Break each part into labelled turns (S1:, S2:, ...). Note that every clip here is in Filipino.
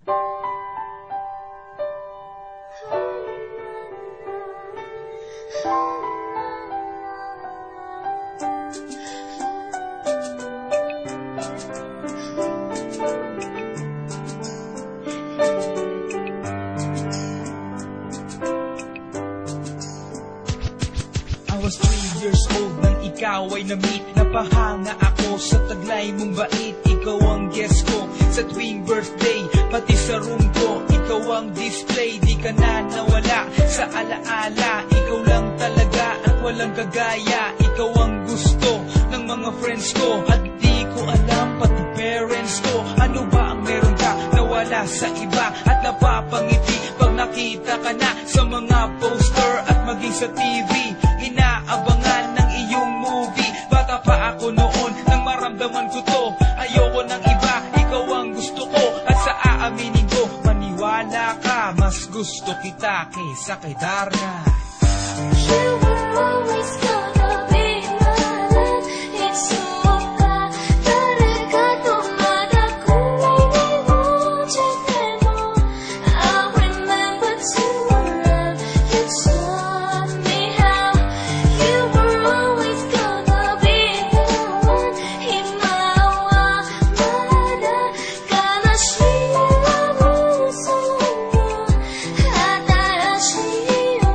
S1: I was 3 years old nang ikaw ay na-meet. Napahanga ako sa taglay mong bait. Ikaw ang guest ko sa tuwing birthday, pati sa room ko. Ikaw ang display, di ka na nawala sa alaala. Ikaw lang talaga at walang kagaya. Ikaw ang gusto ng mga friends ko, at di ko alam pati parents ko. Ano ba ang meron ka na wala sa iba, at napapangiti pag nakita ka na sa mga poster at maging sa TV. Inaabangan ng iyong movie. Bata pa ako noon nang maramdaman ko to. Ayoko ng iba, ikaw ang gusto ko. At sa aaminin ko, maniwala ka, mas gusto kita kaysa kay Darna.
S2: You were always gonna be my love. It's so bad. 다르가 또마다 고민이 I remember to love. You taught me how. You were always gonna be the one. 희망마다 가나 싫어 무서워. 하다라 싫어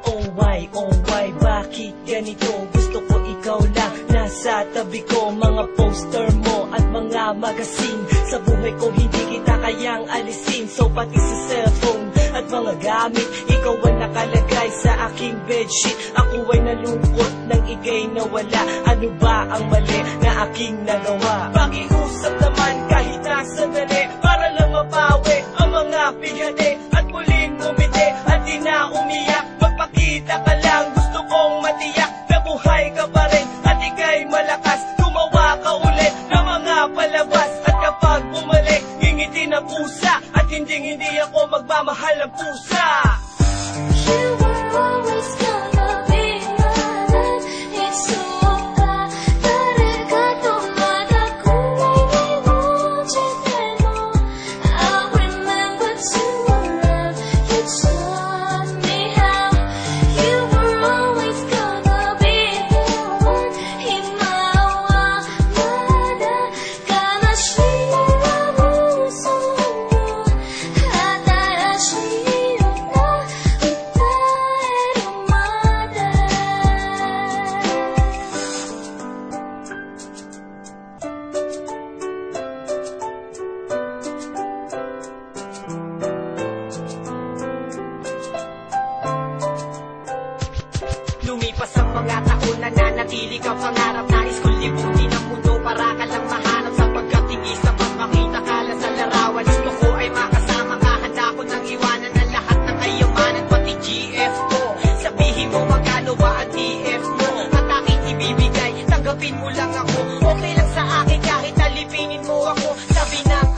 S3: Oh why, bakit ganito? Gusto ko ikaw lang nasa tabi ko. Mga poster mo at mga magazine, sa buhay ko hindi kita kayang alisin. So pati sa cellphone at mga gamit, ikaw ang nakalagay sa aking bedsheet. Ako ay nalungkot nang ika'y nawala. Ano ba ang mali na aking nagawa? Pakiusap naman kahit na sandali, para lang mapawi ang mga bighani at muling umiti at di na umiyak. Magpakita ka lang, gusto kong matiyak na buhay ka pa rin at ika'y malakas. Gumawa ka ulit ng mga palabas, at kapag bumalik, ngingiti na pusa, at hindi ako magmamahal ng pusa.
S2: You were always gonna be my love. It's so bad. 다르가 또마다 고민이 I remember to love. You taught me how. You were always gonna be the one. 희망마다 가나 싫어 무서워. 하다라 싫어
S3: Lumipas ang mga taon, nananatili kang pangarap. Nais kong libutin ang mundo para ka lang mahanap. Sapagkat hindi sapat makita ka lang sa larawan. Gusto ko ay makasama ka, handa ko nang iwanan ang lahat ng kayamanan, pati GF ko. Sabihin mo magkano ba ang TF mo, at aking ibibigay, tanggapin mo lang ako. Okay lang sa akin kahit alipinin mo ako. Sabi ng